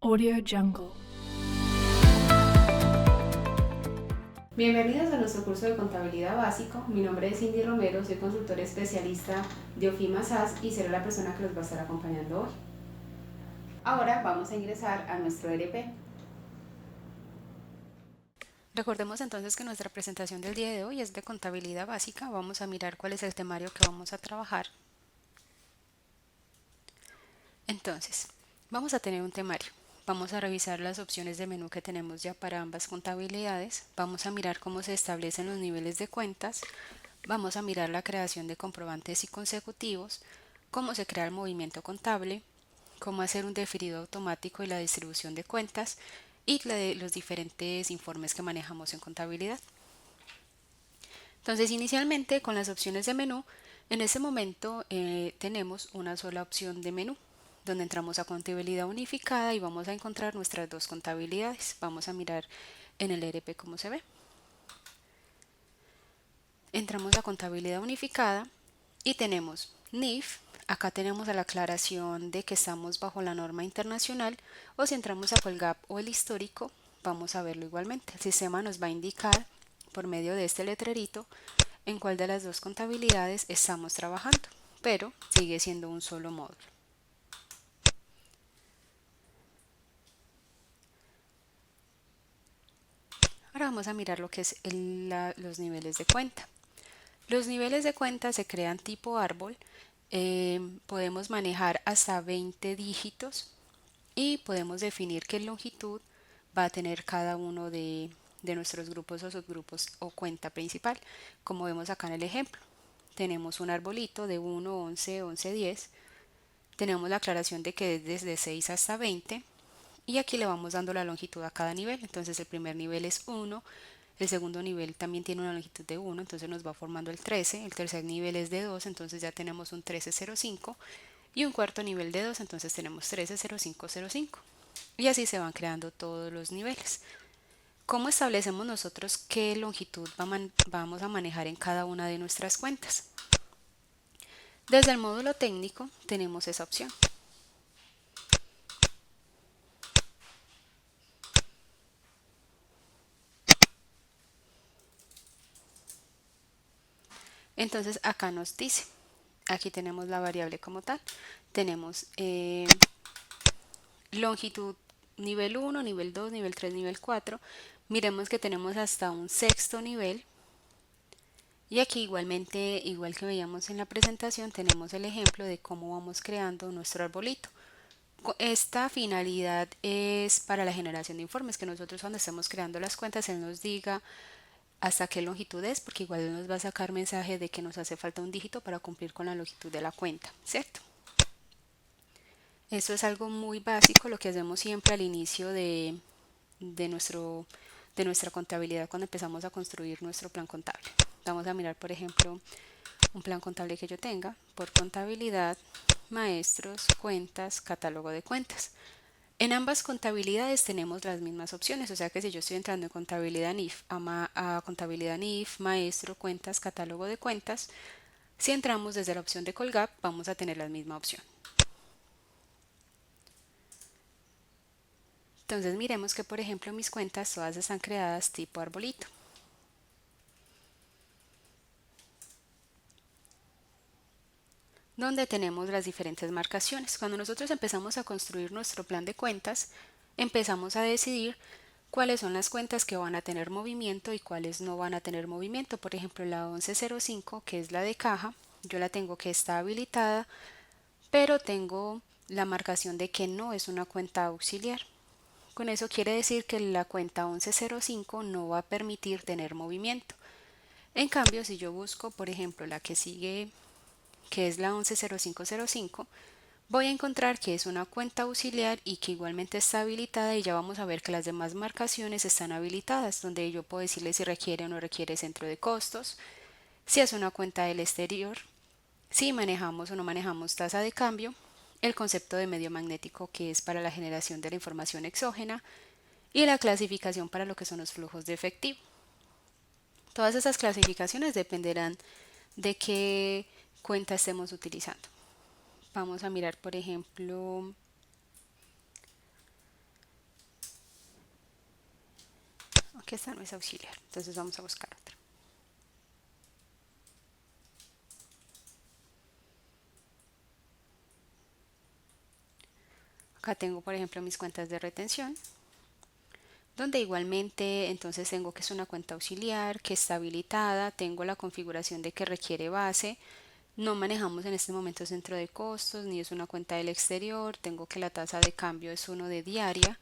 Audio Jungle. Bienvenidos a nuestro curso de contabilidad básico. Mi nombre es Cindy Romero, soy consultora especialista de OFIMA SAS y seré la persona que los va a estar acompañando hoy. Ahora vamos a ingresar a nuestro ERP. Recordemos entonces que nuestra presentación del día de hoy es de contabilidad básica. Vamos a mirar cuál es el temario que vamos a trabajar. Entonces, vamos a tener un temario. Vamos a revisar las opciones de menú que tenemos ya para ambas contabilidades. Vamos a mirar cómo se establecen los niveles de cuentas. Vamos a mirar la creación de comprobantes y consecutivos, cómo se crea el movimiento contable, cómo hacer un definido automático y la distribución de cuentas y los diferentes informes que manejamos en contabilidad. Entonces, inicialmente con las opciones de menú, en este momento tenemos una sola opción de menú, donde entramos a contabilidad unificada y vamos a encontrar nuestras dos contabilidades. Vamos a mirar en el ERP cómo se ve. Entramos a contabilidad unificada y tenemos NIF. Acá tenemos la aclaración de que estamos bajo la norma internacional, o si entramos a Colgap o el histórico, vamos a verlo igualmente. El sistema nos va a indicar por medio de este letrerito en cuál de las dos contabilidades estamos trabajando, pero sigue siendo un solo módulo. Ahora vamos a mirar lo que es los niveles de cuenta. Los niveles de cuenta se crean tipo árbol. Podemos manejar hasta 20 dígitos y podemos definir qué longitud va a tener cada uno de nuestros grupos o subgrupos o cuenta principal. Como vemos acá en el ejemplo, tenemos un arbolito de 1, 11, 11, 10. Tenemos la aclaración de que es desde 6 hasta 20 y aquí le vamos dando la longitud a cada nivel. Entonces el primer nivel es 1, el segundo nivel también tiene una longitud de 1, entonces nos va formando el 13, el tercer nivel es de 2, entonces ya tenemos un 1305 y un cuarto nivel de 2, entonces tenemos 130505 y así se van creando todos los niveles. ¿Cómo establecemos nosotros qué longitud vamos a manejar en cada una de nuestras cuentas? Desde el módulo técnico tenemos esa opción. Entonces acá nos dice, aquí tenemos la variable como tal, tenemos longitud nivel 1, nivel 2, nivel 3, nivel 4. Miremos que tenemos hasta un sexto nivel. Y aquí igualmente, igual que veíamos en la presentación, tenemos el ejemplo de cómo vamos creando nuestro arbolito. Esta finalidad es para la generación de informes, que nosotros cuando estemos creando las cuentas, él nos diga hasta qué longitud es, porque igual él nos va a sacar mensaje de que nos hace falta un dígito para cumplir con la longitud de la cuenta, ¿cierto? Eso es algo muy básico, lo que hacemos siempre al inicio de, nuestro, de nuestra contabilidad cuando empezamos a construir nuestro plan contable. Vamos a mirar, por ejemplo, un plan contable que yo tenga por contabilidad, maestros, cuentas, catálogo de cuentas. En ambas contabilidades tenemos las mismas opciones, o sea que si yo estoy entrando en contabilidad NIF a contabilidad NIF, maestro, cuentas, catálogo de cuentas, si entramos desde la opción de Colgap vamos a tener la misma opción. Entonces miremos que por ejemplo mis cuentas todas están creadas tipo arbolito. Donde tenemos las diferentes marcaciones. Cuando nosotros empezamos a construir nuestro plan de cuentas, empezamos a decidir cuáles son las cuentas que van a tener movimiento y cuáles no van a tener movimiento. Por ejemplo, la 1105, que es la de caja, yo la tengo que está habilitada, pero tengo la marcación de que no es una cuenta auxiliar. Con eso quiere decir que la cuenta 1105 no va a permitir tener movimiento. En cambio, si yo busco, por ejemplo, la que sigue, que es la 110505, voy a encontrar que es una cuenta auxiliar y que igualmente está habilitada, y ya vamos a ver que las demás marcaciones están habilitadas, donde yo puedo decirle si requiere o no requiere centro de costos, si es una cuenta del exterior, si manejamos o no manejamos tasa de cambio, el concepto de medio magnético, que es para la generación de la información exógena, y la clasificación para lo que son los flujos de efectivo. Todas esas clasificaciones dependerán de qué cuenta estemos utilizando. Vamos a mirar, por ejemplo, que esta no es auxiliar, entonces vamos a buscar otra. Acá tengo, por ejemplo, mis cuentas de retención, donde igualmente entonces tengo que es una cuenta auxiliar, que está habilitada, tengo la configuración de que requiere base, no manejamos en este momento centro de costos, ni es una cuenta del exterior, tengo que la tasa de cambio es 1 de diaria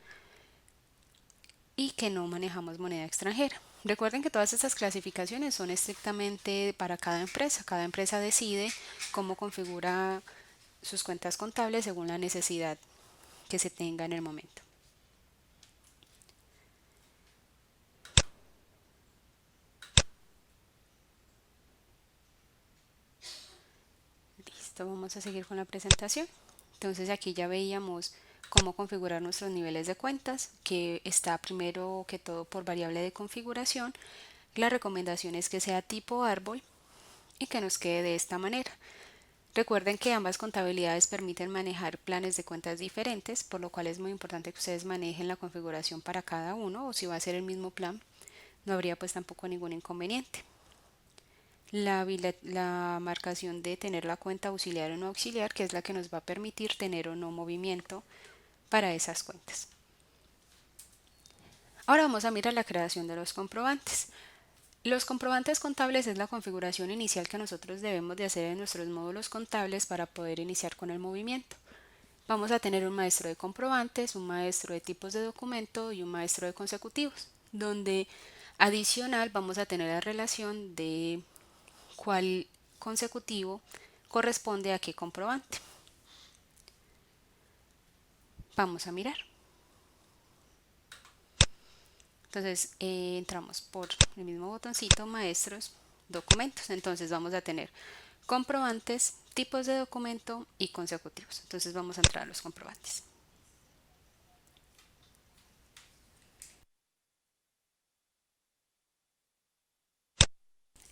y que no manejamos moneda extranjera. Recuerden que todas estas clasificaciones son estrictamente para cada empresa decide cómo configura sus cuentas contables según la necesidad que se tenga en el momento. Listo, vamos a seguir con la presentación. Entonces aquí ya veíamos cómo configurar nuestros niveles de cuentas, que está primero que todo por variable de configuración. La recomendación es que sea tipo árbol y que nos quede de esta manera. Recuerden que ambas contabilidades permiten manejar planes de cuentas diferentes, por lo cual es muy importante que ustedes manejen la configuración para cada uno, o si va a ser el mismo plan, no habría pues tampoco ningún inconveniente. La marcación de tener la cuenta auxiliar o no auxiliar, que es la que nos va a permitir tener o no movimiento para esas cuentas. Ahora vamos a mirar la creación de los comprobantes. Los comprobantes contables es la configuración inicial que nosotros debemos de hacer en nuestros módulos contables para poder iniciar con el movimiento. Vamos a tener un maestro de comprobantes, un maestro de tipos de documento y un maestro de consecutivos, donde adicional vamos a tener la relación de cuál consecutivo corresponde a qué comprobante. Vamos a mirar. Entonces entramos por el mismo botoncito, maestros, documentos. Entonces vamos a tener comprobantes, tipos de documento y consecutivos. Entonces vamos a entrar a los comprobantes.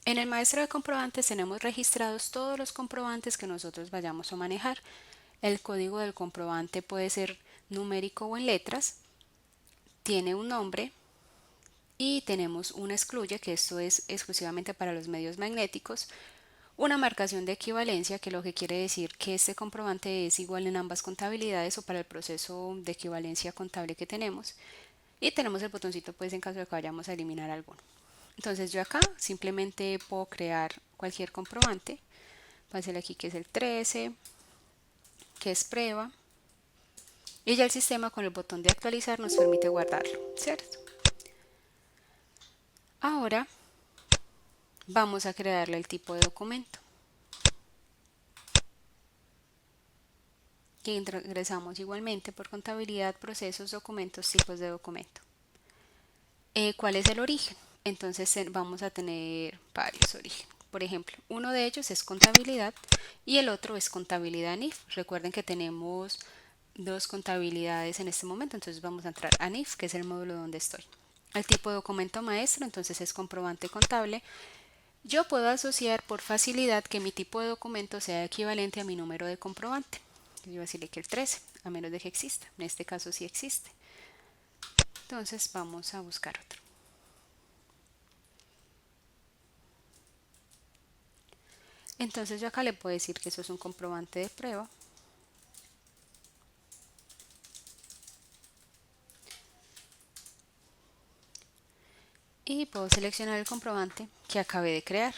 En el maestro de comprobantes tenemos registrados todos los comprobantes que nosotros vayamos a manejar. El código del comprobante puede ser numérico o en letras, tiene un nombre y tenemos un excluye, que esto es exclusivamente para los medios magnéticos, una marcación de equivalencia, que lo que quiere decir que este comprobante es igual en ambas contabilidades o para el proceso de equivalencia contable que tenemos, y tenemos el botoncito pues en caso de que vayamos a eliminar alguno. Entonces yo acá simplemente puedo crear cualquier comprobante, voy a hacerle aquí que es el 13, que es prueba, y ya el sistema con el botón de actualizar nos permite guardarlo, ¿cierto? Ahora vamos a crearle el tipo de documento. Que ingresamos igualmente por contabilidad, procesos, documentos, tipos de documento. ¿Cuál es el origen? Entonces vamos a tener varios orígenes. Por ejemplo, uno de ellos es contabilidad y el otro es contabilidad NIF. Recuerden que tenemos dos contabilidades en este momento, entonces vamos a entrar a NIF, que es el módulo donde estoy. El tipo de documento maestro, entonces es comprobante contable. Yo puedo asociar por facilidad que mi tipo de documento sea equivalente a mi número de comprobante. Yo voy a decirle que el 13, a menos de que exista. En este caso sí existe. Entonces vamos a buscar otro. Entonces yo acá le puedo decir que eso es un comprobante de prueba. Y puedo seleccionar el comprobante que acabé de crear.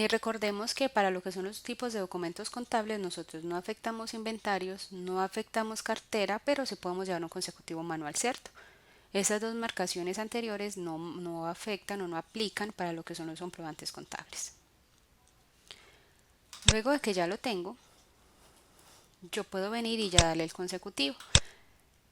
Recordemos que para lo que son los tipos de documentos contables nosotros no afectamos inventarios, no afectamos cartera, pero sí podemos llevar un consecutivo manual, ¿cierto? Esas dos marcaciones anteriores no afectan o no aplican para lo que son los comprobantes contables. Luego de que ya lo tengo, yo puedo venir y ya darle el consecutivo.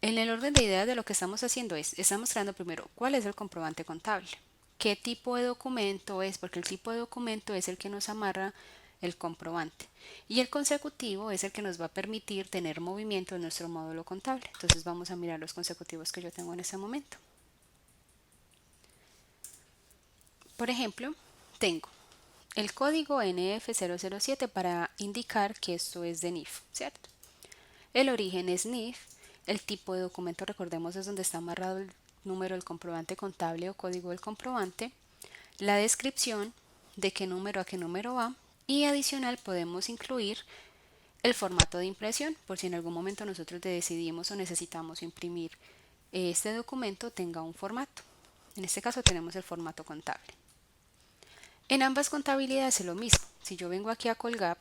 En el orden de ideas de lo que estamos haciendo estamos creando primero cuál es el comprobante contable, qué tipo de documento es, porque el tipo de documento es el que nos amarra el comprobante y el consecutivo es el que nos va a permitir tener movimiento en nuestro módulo contable. Entonces vamos a mirar los consecutivos que yo tengo en este momento. Por ejemplo, tengo el código NF007 para indicar que esto es de NIF, ¿cierto? El origen es NIF, el tipo de documento, recordemos, es donde está amarrado número del comprobante contable o código del comprobante, la descripción de qué número a qué número va, y adicional podemos incluir el formato de impresión, por si en algún momento nosotros decidimos o necesitamos imprimir este documento tenga un formato. En este caso tenemos el formato contable. En ambas contabilidades es lo mismo. Si yo vengo aquí a Colgap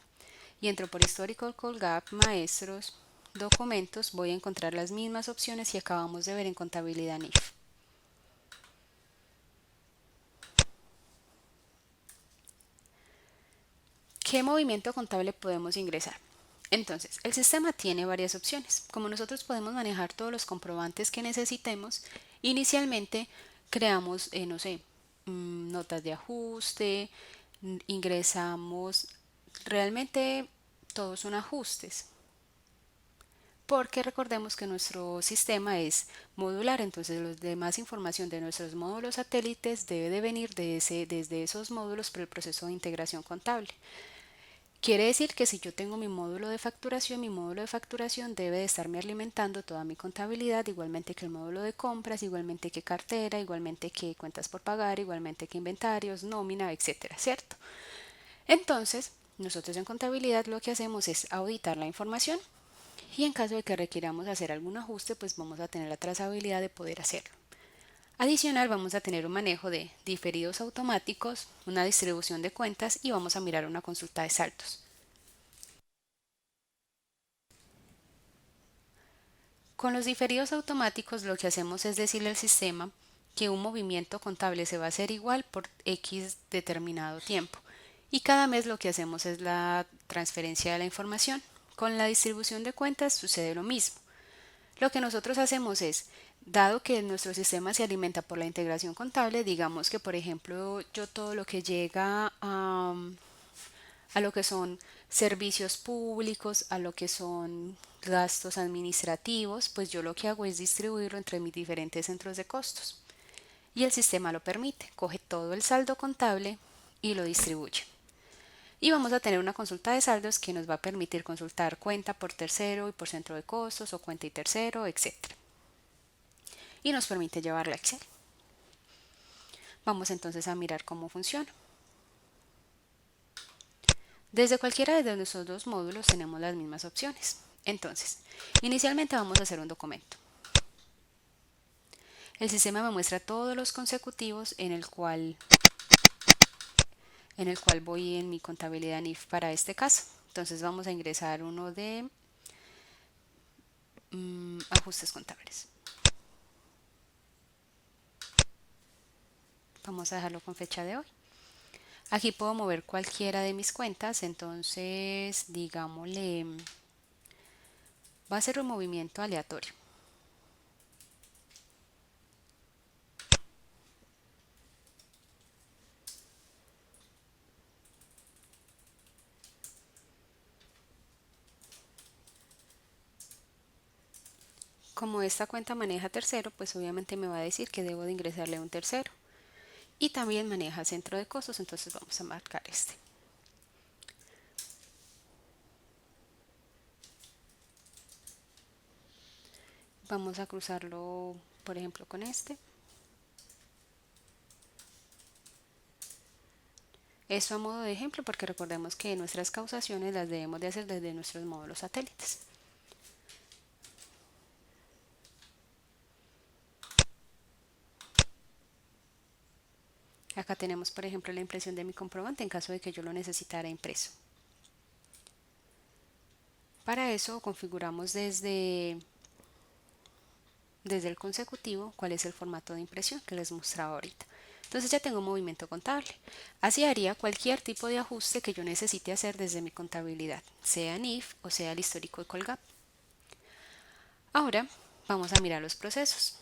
y entro por histórico Colgap, maestros, documentos, voy a encontrar las mismas opciones que acabamos de ver en contabilidad NIF. ¿Qué movimiento contable podemos ingresar? Entonces, el sistema tiene varias opciones. Como nosotros podemos manejar todos los comprobantes que necesitemos, inicialmente creamos, no sé, notas de ajuste, ingresamos, realmente todos son ajustes, porque recordemos que nuestro sistema es modular, entonces la demás información de nuestros módulos satélites debe de venir desde esos módulos por el proceso de integración contable. Quiere decir que si yo tengo mi módulo de facturación debe de estarme alimentando toda mi contabilidad, igualmente que el módulo de compras, igualmente que cartera, igualmente que cuentas por pagar, igualmente que inventarios, nómina, etcétera, ¿cierto? Entonces, nosotros en contabilidad lo que hacemos es auditar la información y en caso de que requiramos hacer algún ajuste, pues vamos a tener la trazabilidad de poder hacerlo. Adicional, vamos a tener un manejo de diferidos automáticos, una distribución de cuentas y vamos a mirar una consulta de saldos. Con los diferidos automáticos lo que hacemos es decirle al sistema que un movimiento contable se va a hacer igual por X determinado tiempo. Y cada mes lo que hacemos es la transferencia de la información. Con la distribución de cuentas sucede lo mismo. Lo que nosotros hacemos es, dado que nuestro sistema se alimenta por la integración contable, digamos que por ejemplo yo todo lo que llega a lo que son servicios públicos, a lo que son gastos administrativos, pues yo lo que hago es distribuirlo entre mis diferentes centros de costos. Y el sistema lo permite, coge todo el saldo contable y lo distribuye. Y vamos a tener una consulta de saldos que nos va a permitir consultar cuenta por tercero y por centro de costos o cuenta y tercero, etc. Y nos permite llevarla a Excel. Vamos entonces a mirar cómo funciona. Desde cualquiera de nuestros dos módulos tenemos las mismas opciones. Entonces, inicialmente vamos a hacer un documento. El sistema me muestra todos los consecutivos en el cual voy en mi contabilidad NIF para este caso. Entonces vamos a ingresar uno de ajustes contables. Vamos a dejarlo con fecha de hoy. Aquí puedo mover cualquiera de mis cuentas, entonces digámosle, va a ser un movimiento aleatorio. Como esta cuenta maneja tercero, pues obviamente me va a decir que debo de ingresarle un tercero. Y también maneja centro de costos, entonces vamos a marcar este. Vamos a cruzarlo, por ejemplo, con este. Esto a modo de ejemplo porque recordemos que nuestras causaciones las debemos de hacer desde nuestros módulos satélites. Acá tenemos, por ejemplo, la impresión de mi comprobante en caso de que yo lo necesitara impreso. Para eso configuramos desde el consecutivo cuál es el formato de impresión que les mostraba ahorita. Entonces ya tengo un movimiento contable. Así haría cualquier tipo de ajuste que yo necesite hacer desde mi contabilidad, sea NIF o sea el histórico de Colgap. Ahora vamos a mirar los procesos.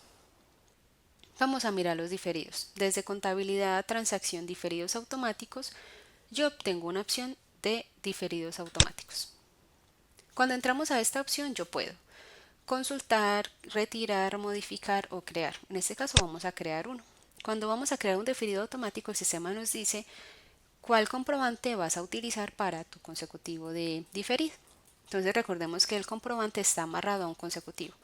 Vamos a mirar los diferidos. Desde contabilidad, transacción, diferidos automáticos, yo obtengo una opción de diferidos automáticos. Cuando entramos a esta opción yo puedo consultar, retirar, modificar o crear. En este caso vamos a crear uno. Cuando vamos a crear un diferido automático, el sistema nos dice cuál comprobante vas a utilizar para tu consecutivo de diferido. Entonces recordemos que el comprobante está amarrado a un consecutivo.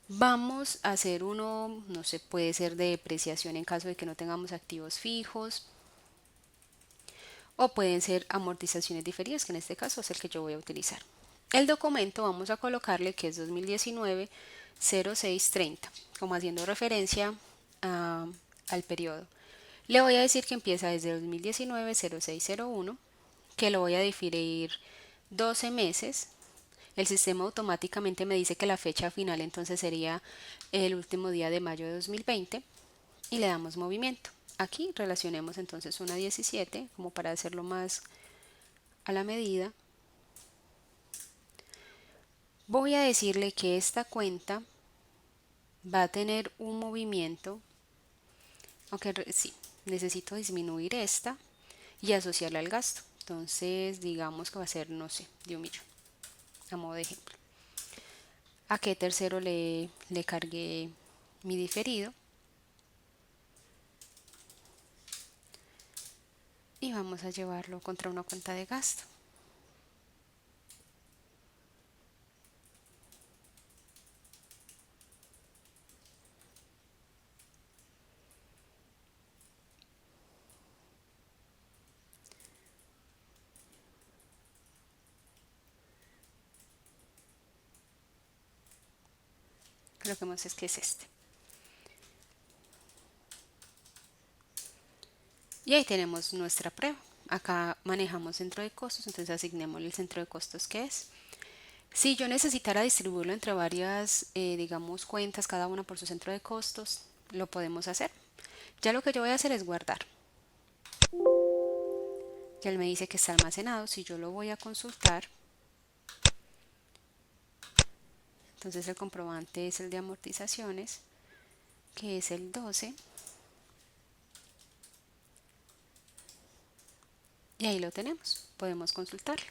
Vamos a hacer uno, no sé, puede ser de depreciación en caso de que no tengamos activos fijos, o pueden ser amortizaciones diferidas, que en este caso es el que yo voy a utilizar. El documento vamos a colocarle que es 2019-0630, como haciendo referencia al periodo. Le voy a decir que empieza desde 2019-0601, que lo voy a diferir 12 meses. El sistema automáticamente me dice que la fecha final entonces sería el último día de mayo de 2020 y le damos movimiento. Aquí relacionemos entonces una 17 como para hacerlo más a la medida. Voy a decirle que esta cuenta va a tener un movimiento, aunque sí, necesito disminuir esta y asociarla al gasto. Entonces digamos que va a ser, no sé, de 1.000.000, a modo de ejemplo. ¿A qué tercero le cargué mi diferido? Y vamos a llevarlo contra una cuenta de gasto. Lo que más es que es este. Y ahí tenemos nuestra prueba. Acá manejamos centro de costos, entonces asignemos el centro de costos que es. Si yo necesitara distribuirlo entre varias, digamos, cuentas, cada una por su centro de costos, lo podemos hacer. Ya lo que yo voy a hacer es guardar. Ya él me dice que está almacenado. Si yo lo voy a consultar, entonces el comprobante es el de amortizaciones, que es el 12. Y ahí lo tenemos. Podemos consultarlo.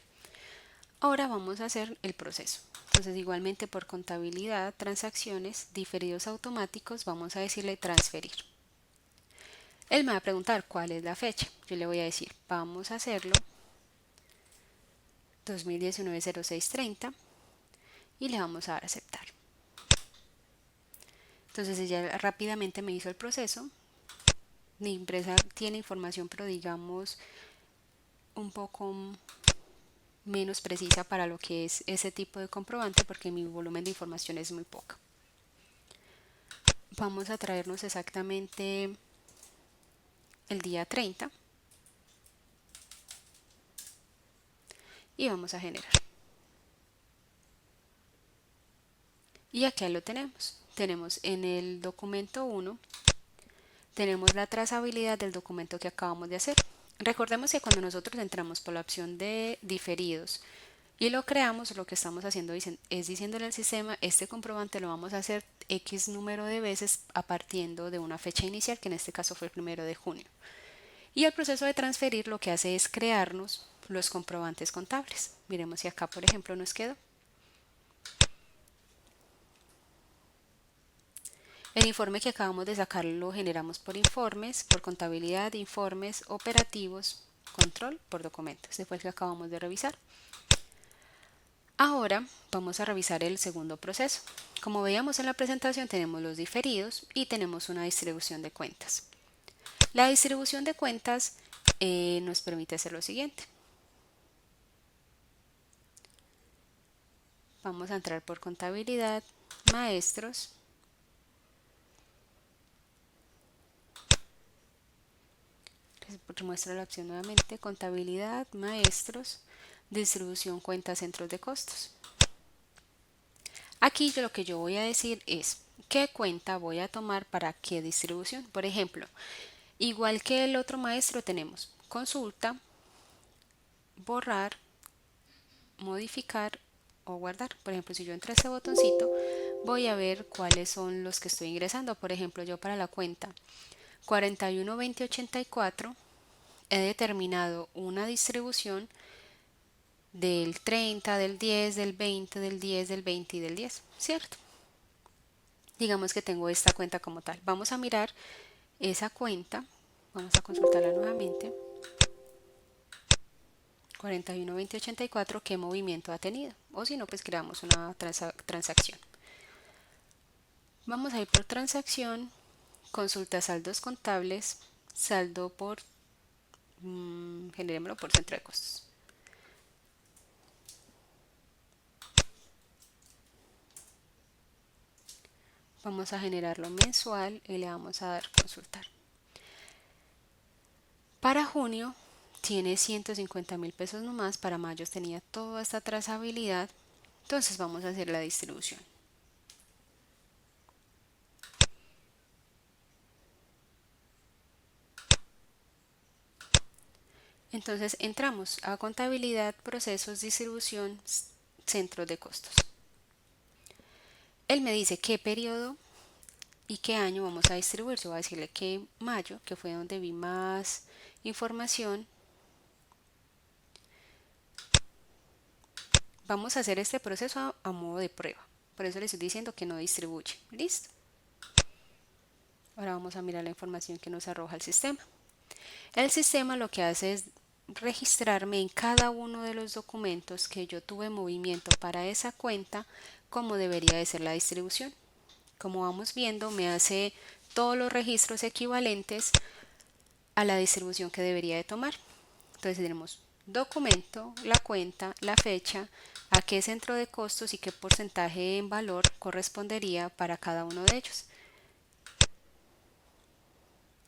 Ahora vamos a hacer el proceso. Entonces igualmente por contabilidad, transacciones, diferidos automáticos, vamos a decirle transferir. Él me va a preguntar cuál es la fecha. Yo le voy a decir, vamos a hacerlo 2019-0630 y le vamos a dar a aceptar. Entonces ella rápidamente me hizo el proceso. Mi empresa tiene información, pero digamos un poco menos precisa para lo que es ese tipo de comprobante porque mi volumen de información es muy poca. Vamos a traernos exactamente el día 30 y vamos a generar. Y aquí lo tenemos. Tenemos en el documento 1, tenemos la trazabilidad del documento que acabamos de hacer. Recordemos que cuando nosotros entramos por la opción de diferidos y lo creamos, lo que estamos haciendo es diciéndole al sistema, este comprobante lo vamos a hacer X número de veces a partir de una fecha inicial, que en este caso fue el 1 de junio. Y el proceso de transferir lo que hace es crearnos los comprobantes contables. Miremos si acá, por ejemplo, nos quedó. El informe que acabamos de sacar lo generamos por informes, por contabilidad, informes, operativos, control, por documento. Este fue el que acabamos de revisar. Ahora vamos a revisar el segundo proceso. Como veíamos en la presentación, tenemos los diferidos y tenemos una distribución de cuentas. La distribución de cuentas nos permite hacer lo siguiente. Vamos a entrar por contabilidad, maestros. Les muestro la opción nuevamente, contabilidad, maestros, distribución, cuentas, centros de costos. Aquí lo que yo voy a decir es qué cuenta voy a tomar para qué distribución. Por ejemplo, igual que el otro maestro tenemos consulta, borrar, modificar o guardar. Por ejemplo, si yo entro a ese botoncito, voy a ver cuáles son los que estoy ingresando. Por ejemplo, yo para la cuenta 412084 he determinado una distribución del 30, del 10, del 20, del 10, del 20 y del 10, ¿cierto? Digamos que tengo esta cuenta como tal. Vamos a mirar esa cuenta, vamos a consultarla nuevamente. 412084, qué movimiento ha tenido, o si no, pues creamos una transacción. Vamos a ir por transacción, consulta saldos contables, saldo por, generémoslo por centro de costos. Vamos a generarlo mensual y le vamos a dar consultar. Para junio tiene 150.000 pesos nomás, para mayo tenía toda esta trazabilidad, entonces vamos a hacer la distribución. Entonces entramos a contabilidad, procesos, distribución, centros de costos. Él me dice qué periodo y qué año vamos a distribuir. Yo voy a decirle que mayo, que fue donde vi más información. Vamos a hacer este proceso a modo de prueba. Por eso le estoy diciendo que no distribuye. Listo. Ahora vamos a mirar la información que nos arroja el sistema. El sistema lo que hace es registrarme en cada uno de los documentos que yo tuve movimiento para esa cuenta, cómo debería de ser la distribución. Como vamos viendo, me hace todos los registros equivalentes a la distribución que debería de tomar. Entonces tenemos documento, la cuenta, la fecha, a qué centro de costos y qué porcentaje en valor correspondería para cada uno de ellos.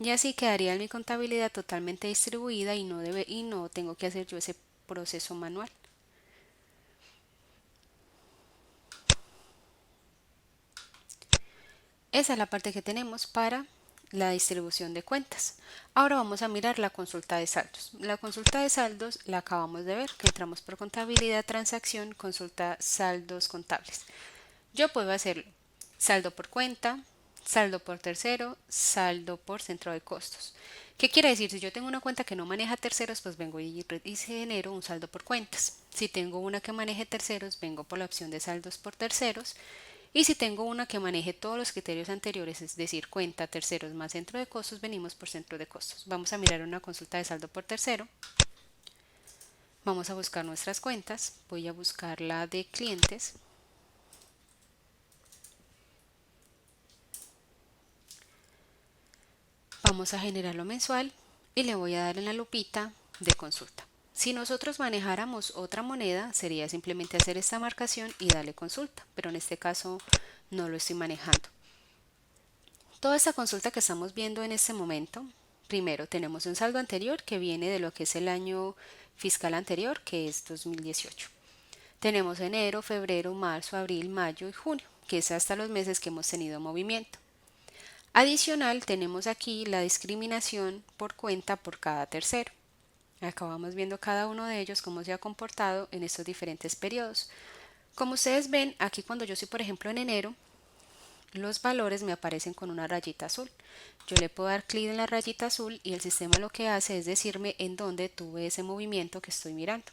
Y así quedaría mi contabilidad totalmente distribuida y no tengo que hacer yo ese proceso manual. Esa es la parte que tenemos para la distribución de cuentas. Ahora vamos a mirar la consulta de saldos. La consulta de saldos la acabamos de ver, que entramos por contabilidad, transacción, consulta saldos contables. Yo puedo hacerlo saldo por cuenta, saldo por tercero, saldo por centro de costos. ¿Qué quiere decir? Si yo tengo una cuenta que no maneja terceros, pues vengo y genero un saldo por cuentas. Si tengo una que maneje terceros, vengo por la opción de saldos por terceros. Y si tengo una que maneje todos los criterios anteriores, es decir, cuenta, terceros más centro de costos, venimos por centro de costos. Vamos a mirar una consulta de saldo por tercero. Vamos a buscar nuestras cuentas. Voy a buscar la de clientes. Vamos a generarlo mensual y le voy a dar en la lupita de consulta. Si nosotros manejáramos otra moneda, sería simplemente hacer esta marcación y darle consulta, pero en este caso no lo estoy manejando. Toda esta consulta que estamos viendo en este momento, primero tenemos un saldo anterior que viene de lo que es el año fiscal anterior, que es 2018. Tenemos enero, febrero, marzo, abril, mayo y junio, que es hasta los meses que hemos tenido movimiento. Adicional, tenemos aquí la discriminación por cuenta por cada tercero. Acá vamos viendo cada uno de ellos cómo se ha comportado en estos diferentes periodos. Como ustedes ven, aquí cuando yo estoy, por ejemplo, en enero, los valores me aparecen con una rayita azul. Yo le puedo dar clic en la rayita azul y el sistema lo que hace es decirme en dónde tuve ese movimiento que estoy mirando.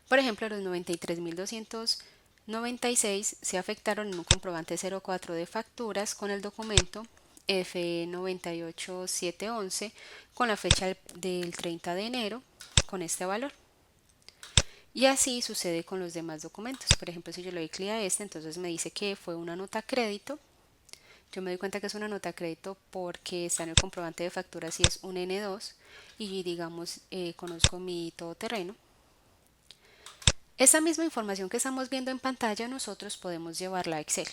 Por ejemplo, los 93.296 se afectaron en un comprobante 04 de facturas con el documento F98711 con la fecha del 30 de enero con este valor. Y así sucede con los demás documentos. Por ejemplo, si yo le doy clic a este, entonces me dice que fue una nota crédito. Yo me doy cuenta que es una nota crédito porque está en el comprobante de facturas y es un N2 y digamos conozco mi todoterreno. Esa misma información que estamos viendo en pantalla nosotros podemos llevarla a Excel.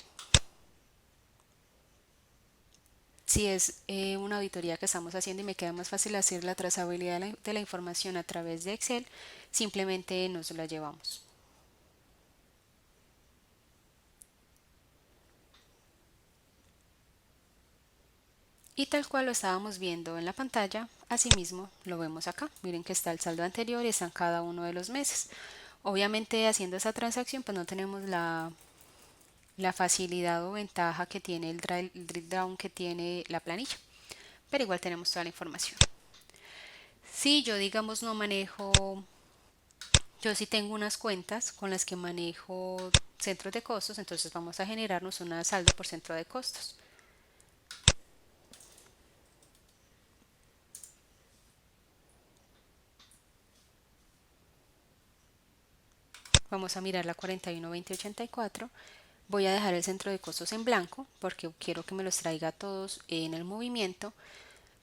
Si es una auditoría que estamos haciendo y me queda más fácil hacer la trazabilidad de la información a través de Excel, simplemente nos la llevamos. Y tal cual lo estábamos viendo en la pantalla, asimismo lo vemos acá. Miren que está el saldo anterior y están cada uno de los meses. Obviamente haciendo esa transacción pues no tenemos la facilidad o ventaja que tiene el drill down que tiene la planilla, pero igual tenemos toda la información. Si yo digamos no manejo, yo sí tengo unas cuentas con las que manejo centros de costos, entonces vamos a generarnos una saldo por centro de costos. Vamos a mirar la 412084. Voy a dejar el centro de costos en blanco porque quiero que me los traiga todos en el movimiento.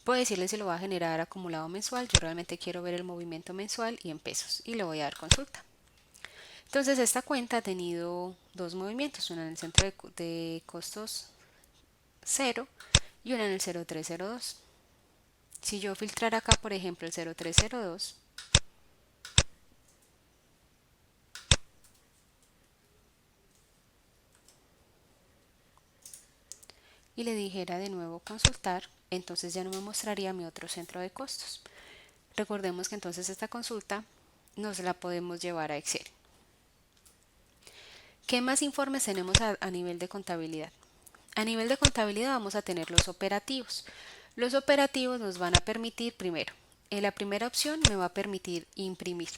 Puedo decirle si lo va a generar acumulado mensual. Yo realmente quiero ver el movimiento mensual y en pesos y le voy a dar consulta. Entonces esta cuenta ha tenido dos movimientos, una en el centro de costos 0 y una en el 0302. Si yo filtrara acá, por ejemplo, el 0302, y le dijera de nuevo consultar, entonces ya no me mostraría mi otro centro de costos. Recordemos que entonces esta consulta nos la podemos llevar a Excel. ¿Qué más informes tenemos a nivel de contabilidad? A nivel de contabilidad vamos a tener los operativos. Los operativos nos van a permitir, primero, en la primera opción me va a permitir imprimir.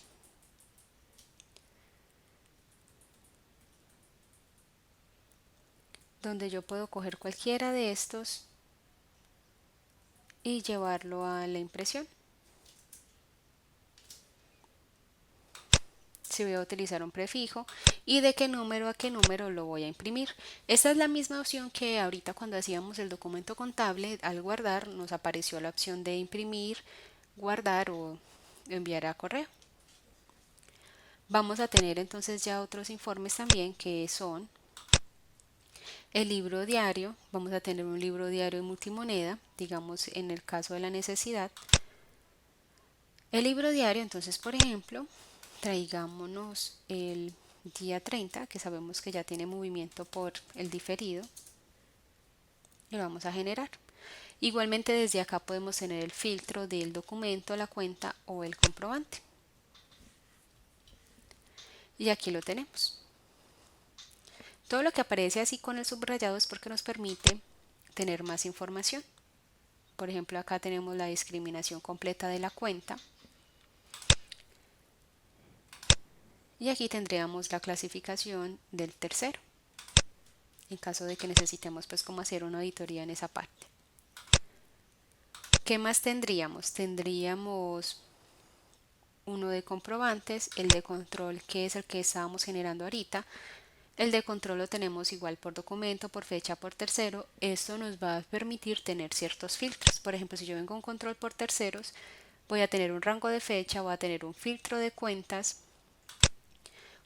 Donde yo puedo coger cualquiera de estos y llevarlo a la impresión. Si voy a utilizar un prefijo y de qué número a qué número lo voy a imprimir. Esta es la misma opción que ahorita cuando hacíamos el documento contable, al guardar nos apareció la opción de imprimir, guardar o enviar a correo. Vamos a tener entonces ya otros informes también que son el libro diario. Vamos a tener un libro diario de multimoneda, digamos en el caso de la necesidad. El libro diario, entonces, por ejemplo, traigámonos el día 30, que sabemos que ya tiene movimiento por el diferido, y lo vamos a generar. Igualmente desde acá podemos tener el filtro del documento, la cuenta o el comprobante. Y aquí lo tenemos. Todo lo que aparece así con el subrayado es porque nos permite tener más información. Por ejemplo, acá tenemos la discriminación completa de la cuenta. Y aquí tendríamos la clasificación del tercero, en caso de que necesitemos pues como hacer una auditoría en esa parte. ¿Qué más tendríamos? Tendríamos uno de comprobantes, el de control que es el que estábamos generando ahorita. El de control lo tenemos igual por documento, por fecha, por tercero. Esto nos va a permitir tener ciertos filtros. Por ejemplo, si yo vengo a un control por terceros, voy a tener un rango de fecha, voy a tener un filtro de cuentas,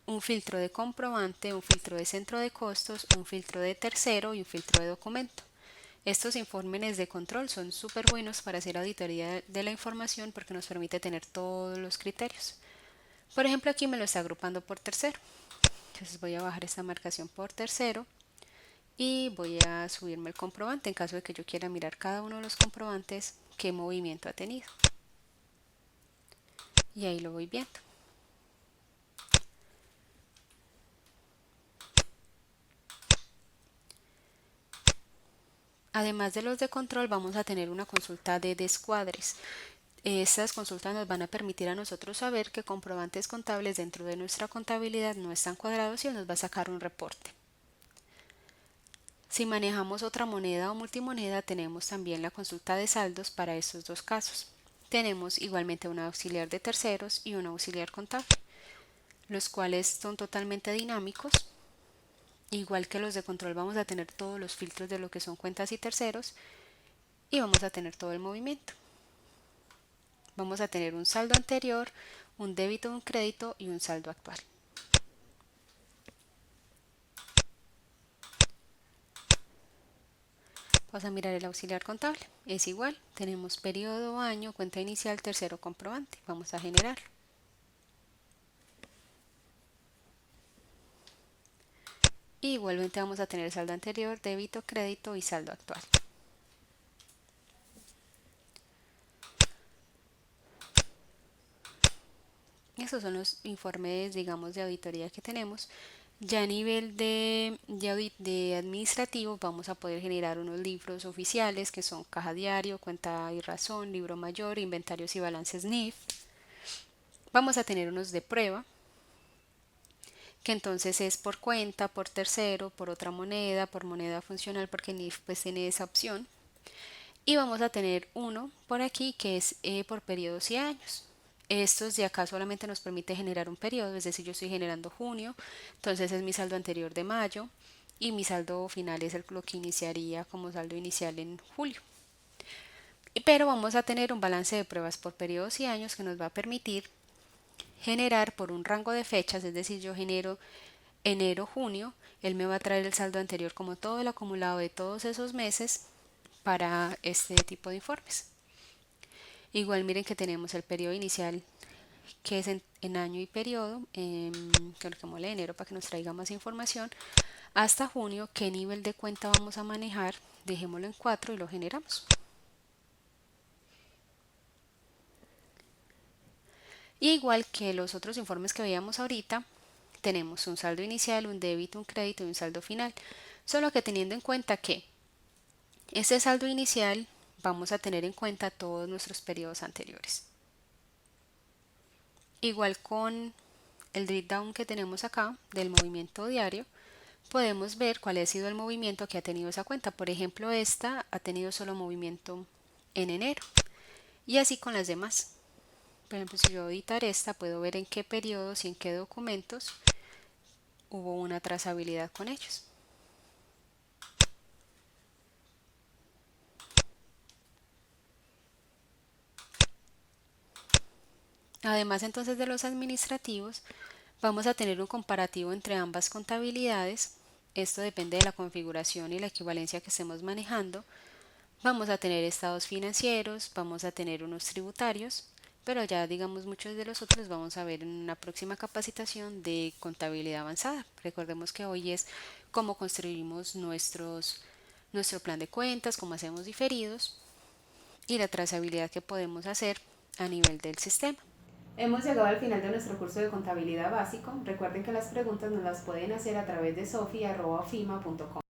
un filtro de comprobante, un filtro de centro de costos, un filtro de tercero y un filtro de documento. Estos informes de control son súper buenos para hacer auditoría de la información porque nos permite tener todos los criterios. Por ejemplo, aquí me lo está agrupando por tercero. Entonces voy a bajar esta marcación por tercero y voy a subirme el comprobante en caso de que yo quiera mirar cada uno de los comprobantes qué movimiento ha tenido. Y ahí lo voy viendo. Además de los de control, vamos a tener una consulta de descuadres. Estas consultas nos van a permitir a nosotros saber que comprobantes contables dentro de nuestra contabilidad no están cuadrados y nos va a sacar un reporte. Si manejamos otra moneda o multimoneda, tenemos también la consulta de saldos para estos dos casos. Tenemos igualmente un auxiliar de terceros y un auxiliar contable, los cuales son totalmente dinámicos. Igual que los de control, vamos a tener todos los filtros de lo que son cuentas y terceros y vamos a tener todo el movimiento. Vamos a tener un saldo anterior, un débito, un crédito y un saldo actual. Vamos a mirar el auxiliar contable. Es igual, tenemos periodo, año, cuenta inicial, tercero, comprobante. Vamos a generar. Y igualmente vamos a tener saldo anterior, débito, crédito y saldo actual. Estos son los informes, digamos, de auditoría que tenemos. Ya a nivel de administrativo vamos a poder generar unos libros oficiales que son caja diario, cuenta y razón, libro mayor, inventarios y balances NIF. Vamos a tener unos de prueba, que entonces es por cuenta, por tercero, por otra moneda, por moneda funcional, porque NIF pues tiene esa opción. Y vamos a tener uno por aquí que es por periodos y años. Estos de acá solamente nos permite generar un periodo, es decir, yo estoy generando junio, entonces es mi saldo anterior de mayo, y mi saldo final es lo que iniciaría como saldo inicial en julio. Pero vamos a tener un balance de pruebas por periodos y años que nos va a permitir generar por un rango de fechas, es decir, yo genero enero, junio, él me va a traer el saldo anterior como todo el acumulado de todos esos meses para este tipo de informes. Igual miren que tenemos el periodo inicial que es en año y periodo, colocamos de enero para que nos traiga más información, hasta junio, qué nivel de cuenta vamos a manejar, dejémoslo en 4 y lo generamos. Y igual que los otros informes que veíamos ahorita, tenemos un saldo inicial, un débito, un crédito y un saldo final. Solo que teniendo en cuenta que este saldo inicial vamos a tener en cuenta todos nuestros periodos anteriores. Igual con el drill down que tenemos acá del movimiento diario, podemos ver cuál ha sido el movimiento que ha tenido esa cuenta. Por ejemplo, esta ha tenido solo movimiento en enero y así con las demás. Por ejemplo, si yo editar esta, puedo ver en qué periodos y en qué documentos hubo una trazabilidad con ellos. Además, entonces de los administrativos, vamos a tener un comparativo entre ambas contabilidades. Esto depende de la configuración y la equivalencia que estemos manejando. Vamos a tener estados financieros, vamos a tener unos tributarios, pero ya digamos muchos de los otros vamos a ver en una próxima capacitación de contabilidad avanzada. Recordemos que hoy es cómo construimos nuestro plan de cuentas, cómo hacemos diferidos y la trazabilidad que podemos hacer a nivel del sistema. Hemos llegado al final de nuestro curso de contabilidad básico. Recuerden que las preguntas nos las pueden hacer a través de sofi@ofima.com.